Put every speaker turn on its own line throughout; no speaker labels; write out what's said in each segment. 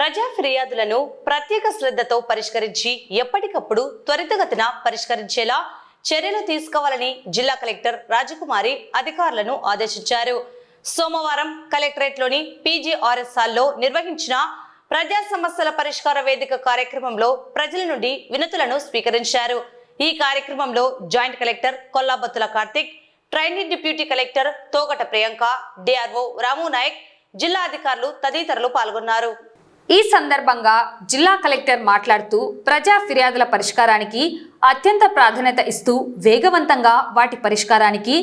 ప్రజా ఫిర్యాదులను ప్రత్యేక శ్రద్ధతో పరిష్కరించి ఎప్పటికప్పుడు త్వరితగతిన పరిష్కరించేలా చర్యలు తీసుకోవాలని జిల్లా కలెక్టర్ రాజకుమారి అధికారులను ఆదేశించారు. సోమవారం కలెక్టరేట్లోని పీజీఆర్ఎస్ హాల్లో నిర్వహించిన ప్రజా సమస్యల పరిష్కార వేదిక కార్యక్రమంలో ప్రజల నుండి వినతులను స్వీకరించారు. ఈ కార్యక్రమంలో joint collector Kollabathula Karthik, trainee deputy collector Togata Priyanka, DRO Ramu Naik, జిల్లా అధికారులు తదితరులు పాల్గొన్నారు.
ఈ సందర్భంగా జిల్లా కలెక్టర్ మాట్లాడుతూ ప్రజా ఫిర్యాదుల పరిష్కారానికి అత్యంత ప్రాధాన్యత ఇస్తూ వేగవంతంగా వాటి పరిష్కారానికి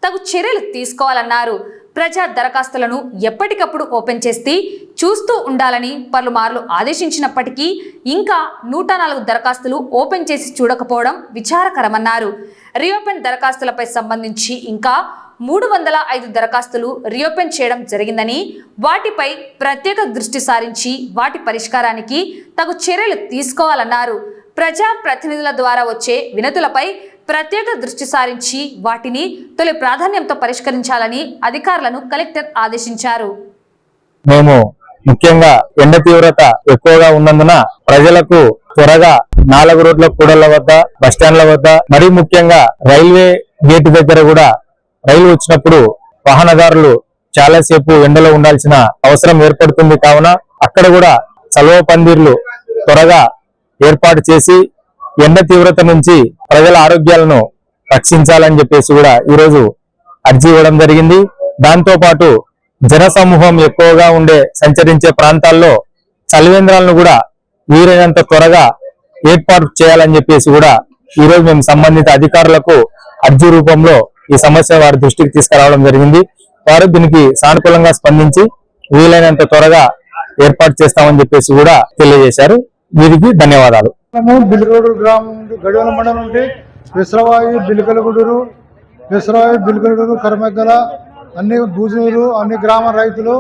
తగు చర్యలు తీసుకోవాలన్నారు. ప్రజా దరఖాస్తులను ఎప్పటికప్పుడు ఓపెన్ చేసి చూస్తూ ఉండాలని పలుమార్లు ఆదేశించినప్పటికీ ఇంకా 104 దరఖాస్తులు ఓపెన్ చేసి చూడకపోవడం విచారకరమన్నారు. రీఓపెన్ దరఖాస్తులపై సంబంధించి ఇంకా 305 దరఖాస్తులు రీఓపెన్ చేయడం జరిగిందని, వాటిపై ప్రత్యేక దృష్టి సారించి వాటి పరిష్కారానికి తగు చర్యలు తీసుకోవాలన్నారు. ప్రజా ప్రతినిధుల ద్వారా వచ్చే వినతులపై ప్రత్యేక దృష్టి సారించి వాటిని తొలి ప్రాధాన్యంతో పరిష్కరించాలని అధికారులను కలెక్టర్ ఆదేశించారు.
మేము ముఖ్యంగా ఎండ తీవ్రత ఎక్కువగా ఉన్నందున ప్రజలకు త్వరగా 4 రోడ్ల కూడళ్ల వద్ద, బస్టాండ్ల వద్ద, మరీ ముఖ్యంగా రైల్వే గేటు దగ్గర కూడా రైలు వచ్చినప్పుడు వాహనదారులు చాలాసేపు ఎండలో ఉండాల్సిన అవసరం ఏర్పడుతుంది. కావున అక్కడ కూడా చలువ పందిర్లు త్వరగా ఏర్పాటు చేసి ఎండ తీవ్రత నుంచి ప్రజల ఆరోగ్యాలను రక్షించాలని చెప్పేసి కూడా ఈరోజు అర్జీ ఇవ్వడం జరిగింది. దాంతో పాటు జన సమూహం ఎక్కువగా ఉండే సంచరించే ప్రాంతాల్లో చలివేంద్రాలను కూడా వీలైనంత త్వరగా ఏర్పాటు చేయాలని చెప్పేసి కూడా ఈరోజు మేము సంబంధిత అధికారులకు అర్జీ రూపంలో ఈ సమస్య వారి దృష్టికి తీసుకురావడం జరిగింది. వారు దీనికి సానుకూలంగా స్పందించి వీలైనంత త్వరగా ఏర్పాటు చేస్తామని చెప్పేసి కూడా తెలియజేశారు. వీరికి ధన్యవాదాలు.
బిల్కలగూడూరు గ్రామం గడివల మండలం నుండి విసరవాయి, బిల్కలగూడూరు, కరమెగ్గల అన్ని భూజులు, అన్ని గ్రామ రైతులు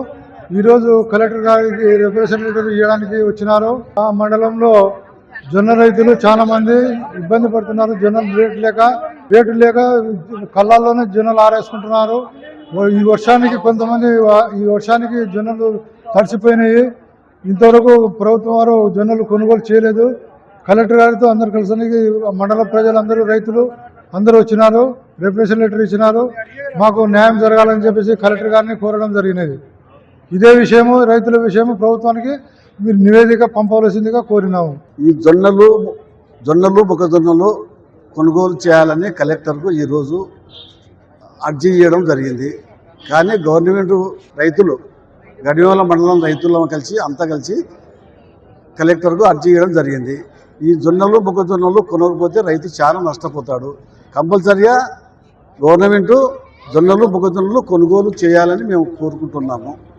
ఈరోజు కలెక్టర్ గారికి రిప్రజెంటేటివ్ ఇవ్వడానికి వచ్చినారు. ఆ మండలంలో జొన్న రైతులు చాలా మంది ఇబ్బంది పడుతున్నారు. జొన్నలు రేటు లేక కళ్ళల్లోనే జొన్నలు ఆరేసుకుంటున్నారు. ఈ వర్షానికి జొన్నలు తడిసిపోయినాయి. ఇంతవరకు ప్రభుత్వం వారు జొన్నలు కొనుగోలు చేయలేదు. కలెక్టర్ గారితో అందరు కలిసి మండల ప్రజలందరూ, రైతులు అందరూ వచ్చినారు. రిప్రజెంటేటివ్ ఇచ్చినారు. మాకు న్యాయం జరగాలని చెప్పేసి కలెక్టర్ గారిని కోరడం జరిగినది. ఇదే విషయము, రైతుల విషయము ప్రభుత్వానికి మీరు నివేదిక పంపవలసిందిగా కోరినాము.
ఈ జొన్నలు మొక్కజొన్నలు కొనుగోలు చేయాలని కలెక్టర్కు ఈరోజు అర్జీ ఇవ్వడం జరిగింది. కానీ గవర్నమెంట్ రైతులు, గడివాల మండలం రైతులను కలిసి కలెక్టర్కు అర్జీ ఇవ్వడం జరిగింది. ఈ జొన్నలు మొక్కజొన్నలు కొనకపోతే రైతు చాలా నష్టపోతాడు. కంపల్సరిగా గవర్నమెంట్ జొన్నలు మొక్కజొన్నలు కొనుగోలు చేయాలని మేము కోరుకుంటున్నాము.